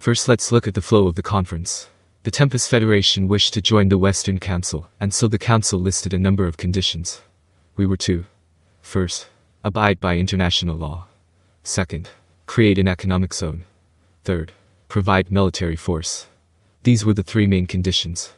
First, let's look at the flow of the conference. The Tempest Federation wished to join the Western Council, and so the Council listed a number of conditions. We were to: first, abide by international law. Second, create an economic zone. Third, provide military force. These were the three main conditions.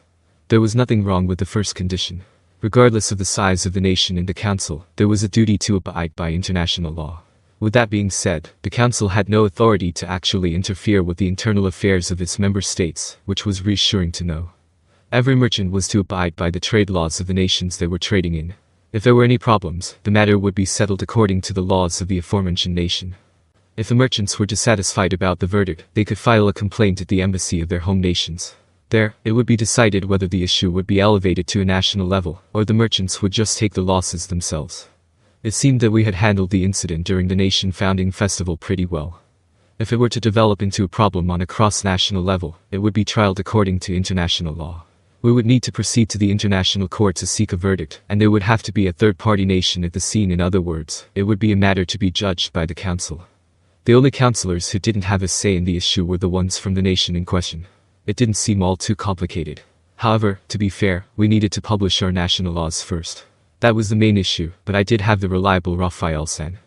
There was nothing wrong with the first condition. Regardless of the size of the nation in the Council, there was a duty to abide by international law. With that being said, the Council had no authority to actually interfere with the internal affairs of its member states, which was reassuring to know. Every merchant was to abide by the trade laws of the nations they were trading in. If there were any problems, the matter would be settled according to the laws of the aforementioned nation. If the merchants were dissatisfied about the verdict, they could file a complaint at the embassy of their home nations. There, it would be decided whether the issue would be elevated to a national level, or the merchants would just take the losses themselves. It seemed that we had handled the incident during the nation-founding festival pretty well. If it were to develop into a problem on a cross-national level, it would be trialed according to international law. We would need to proceed to the international court to seek a verdict, and there would have to be a third-party nation at the scene. In other words, it would be a matter to be judged by the council. The only councillors who didn't have a say in the issue were the ones from the nation in question. It didn't seem all too complicated. However, to be fair, we needed to publish our national laws first. That was the main issue, but I did have the reliable Raphael-san.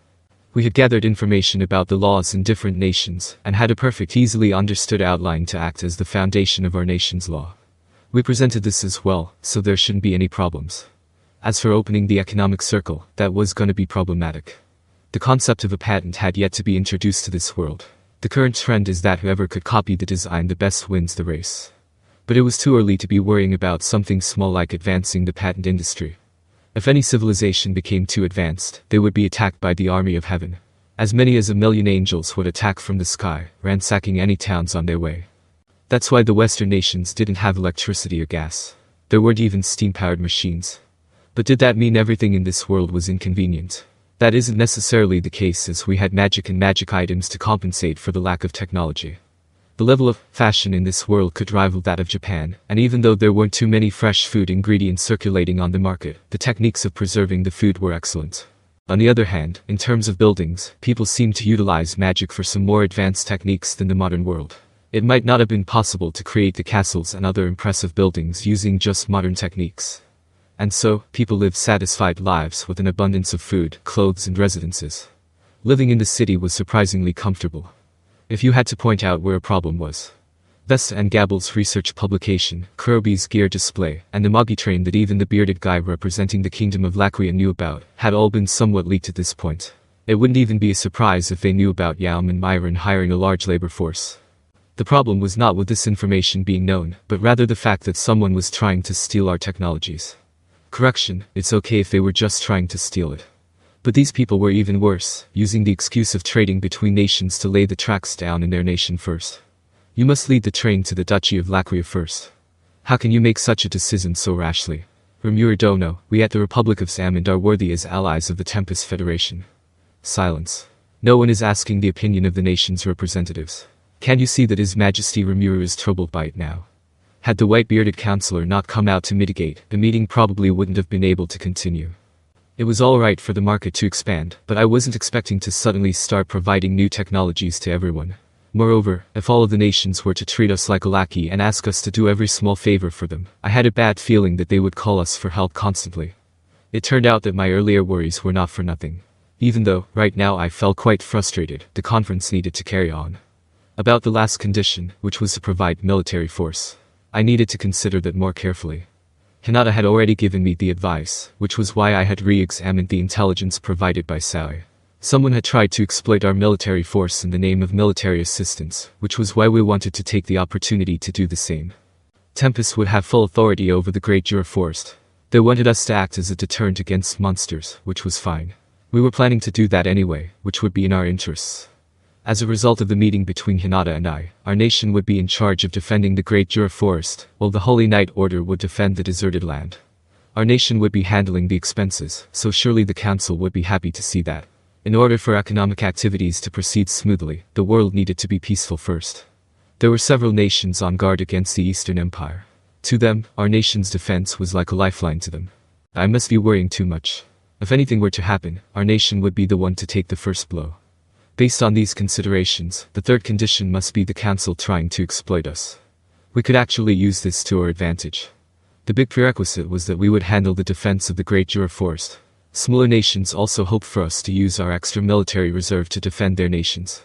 We had gathered information about the laws in different nations, and had a perfect, easily understood outline to act as the foundation of our nation's law. We presented this as well, so there shouldn't be any problems. As for opening the economic circle, that was going to be problematic. The concept of a patent had yet to be introduced to this world. The current trend is that whoever could copy the design the best wins the race. But it was too early to be worrying about something small like advancing the patent industry. If any civilization became too advanced, they would be attacked by the army of heaven. As many as 1,000,000 angels would attack from the sky, ransacking any towns on their way. That's why the Western nations didn't have electricity or gas. There weren't even steam-powered machines. But did that mean everything in this world was inconvenient? That isn't necessarily the case, as we had magic and magic items to compensate for the lack of technology. The level of fashion in this world could rival that of Japan, and even though there weren't too many fresh food ingredients circulating on the market, the techniques of preserving the food were excellent. On the other hand, in terms of buildings, people seemed to utilize magic for some more advanced techniques than the modern world. It might not have been possible to create the castles and other impressive buildings using just modern techniques. And so, people lived satisfied lives with an abundance of food, clothes and residences. Living in the city was surprisingly comfortable. If you had to point out where a problem was, Vesta and Gabel's research publication, Kurobi's gear display, and the Magi train that even the bearded guy representing the kingdom of Lacria knew about, had all been somewhat leaked at this point. It wouldn't even be a surprise if they knew about Yaum and Myron hiring a large labor force. The problem was not with this information being known, but rather the fact that someone was trying to steal our technologies. Correction, it's okay if they were just trying to steal it. But these people were even worse, using the excuse of trading between nations to lay the tracks down in their nation first. You must lead the train to the Duchy of Lacria first. How can you make such a decision so rashly? Rimuru don't know, we at the Republic of Zamond are worthy as allies of the Tempest Federation. Silence. No one is asking the opinion of the nation's representatives. Can't you see that His Majesty Rimuru is troubled by it now? Had the white-bearded counselor not come out to mitigate, the meeting probably wouldn't have been able to continue. It was alright for the market to expand, but I wasn't expecting to suddenly start providing new technologies to everyone. Moreover, if all of the nations were to treat us like a lackey and ask us to do every small favor for them, I had a bad feeling that they would call us for help constantly. It turned out that my earlier worries were not for nothing. Even though, right now I felt quite frustrated, the conference needed to carry on. About the last condition, which was to provide military force, I needed to consider that more carefully. Hinata had already given me the advice, which was why I had re-examined the intelligence provided by Saoi. Someone had tried to exploit our military force in the name of military assistance, which was why we wanted to take the opportunity to do the same. Tempest would have full authority over the Great Jura Forest. They wanted us to act as a deterrent against monsters, which was fine. We were planning to do that anyway, which would be in our interests. As a result of the meeting between Hinata and I, our nation would be in charge of defending the Great Jura Forest, while the Holy Knight Order would defend the deserted land. Our nation would be handling the expenses, so surely the Council would be happy to see that. In order for economic activities to proceed smoothly, the world needed to be peaceful first. There were several nations on guard against the Eastern Empire. To them, our nation's defense was like a lifeline to them. I must be worrying too much. If anything were to happen, our nation would be the one to take the first blow. Based on these considerations, the third condition must be the council trying to exploit us. We could actually use this to our advantage. The big prerequisite was that we would handle the defense of the Great Jura Forest. Smaller nations also hoped for us to use our extra military reserve to defend their nations.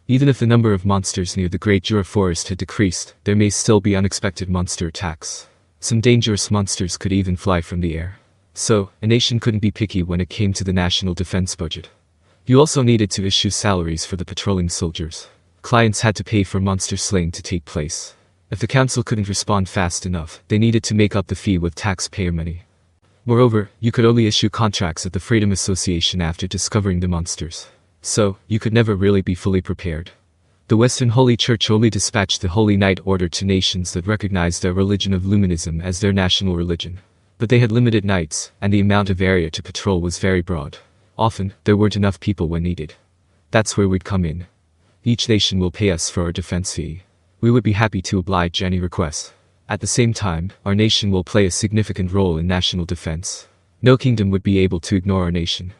Even if the number of monsters near the Great Jura Forest had decreased, there may still be unexpected monster attacks. Some dangerous monsters could even fly from the air. So, a nation couldn't be picky when it came to the national defense budget. You also needed to issue salaries for the patrolling soldiers. Clients had to pay for monster slaying to take place. If the council couldn't respond fast enough, they needed to make up the fee with taxpayer money. Moreover, you could only issue contracts at the Freedom Association after discovering the monsters. So, you could never really be fully prepared. The Western Holy Church only dispatched the Holy Knight Order to nations that recognized their religion of Luminism as their national religion. But they had limited knights, and the amount of area to patrol was very broad. Often, there weren't enough people when needed. That's where we'd come in. Each nation will pay us for our defense fee. We would be happy to oblige any requests. At the same time, our nation will play a significant role in national defense. No kingdom would be able to ignore our nation.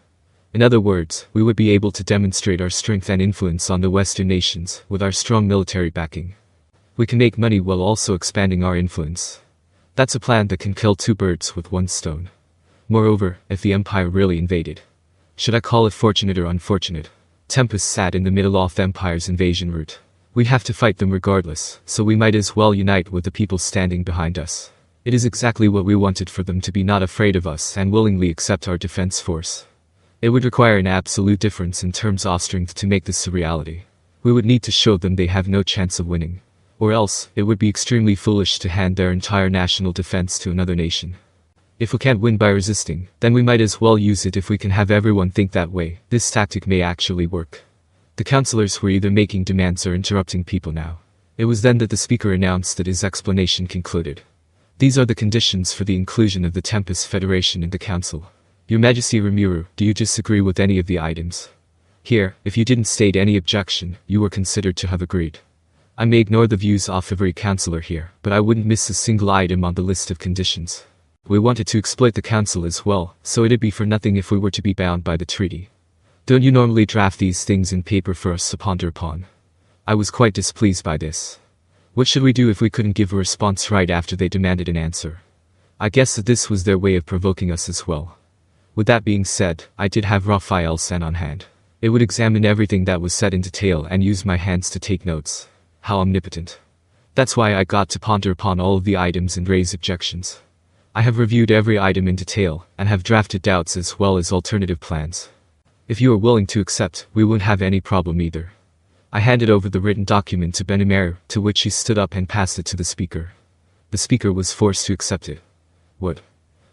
In other words, we would be able to demonstrate our strength and influence on the Western nations with our strong military backing. We can make money while also expanding our influence. That's a plan that can kill two birds with one stone. Moreover, if the Empire really invaded, should I call it fortunate or unfortunate? Tempest sat in the middle of the Empire's invasion route. We'd have to fight them regardless, so we might as well unite with the people standing behind us. It is exactly what we wanted for them to be, not afraid of us and willingly accept our defense force. It would require an absolute difference in terms of strength to make this a reality. We would need to show them they have no chance of winning. Or else, it would be extremely foolish to hand their entire national defense to another nation. If we can't win by resisting, then we might as well use it if we can have everyone think that way. This tactic may actually work. The councillors were either making demands or interrupting people now. It was then that the speaker announced that his explanation concluded. These are the conditions for the inclusion of the Tempest Federation in the council. Your Majesty Rimuru, do you disagree with any of the items? Here, if you didn't state any objection, you were considered to have agreed. I may ignore the views of every councillor here, but I wouldn't miss a single item on the list of conditions. We wanted to exploit the council as well, so it'd be for nothing if we were to be bound by the treaty. Don't you normally draft these things in paper for us to ponder upon? I was quite displeased by this. What should we do if we couldn't give a response right after they demanded an answer? I guess that this was their way of provoking us as well. With that being said, I did have Raphael-san on hand. It would examine everything that was said in detail and use my hands to take notes. How omnipotent. That's why I got to ponder upon all of the items and raise objections. I have reviewed every item in detail, and have drafted doubts as well as alternative plans. If you are willing to accept, we won't have any problem either. I handed over the written document to Benimaru, to which he stood up and passed it to the speaker. The speaker was forced to accept it. What?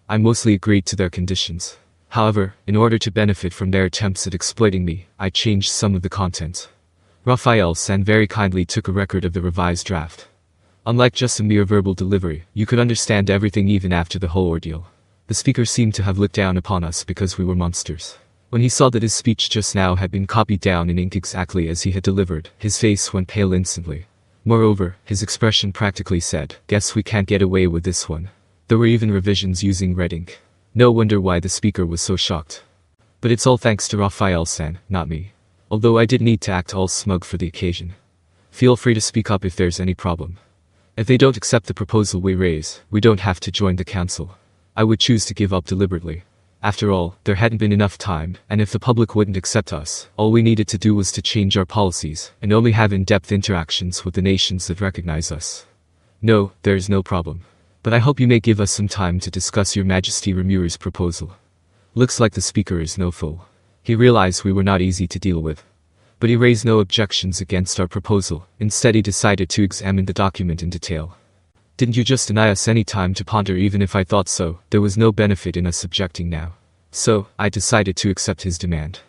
I mostly agreed to their conditions. However, in order to benefit from their attempts at exploiting me, I changed some of the content. Raphael-san very kindly took a record of the revised draft. Unlike just a mere verbal delivery, you could understand everything even after the whole ordeal. The speaker seemed to have looked down upon us because we were monsters. When he saw that his speech just now had been copied down in ink exactly as he had delivered, his face went pale instantly. Moreover, his expression practically said, "Guess we can't get away with this one." There were even revisions using red ink. No wonder why the speaker was so shocked. But it's all thanks to Raphael-san, not me. Although I did need to act all smug for the occasion. Feel free to speak up if there's any problem. If they don't accept the proposal we raise, we don't have to join the council. I would choose to give up deliberately. After all, there hadn't been enough time, and if the public wouldn't accept us, all we needed to do was to change our policies, and only have in-depth interactions with the nations that recognize us. No, there is no problem. But I hope you may give us some time to discuss Your Majesty Rimuru's proposal. Looks like the speaker is no fool. He realized we were not easy to deal with. But he raised no objections against our proposal. Instead, he decided to examine the document in detail. Didn't you just deny us any time to ponder? Even if I thought so, there was no benefit in us objecting now. So, I decided to accept his demand.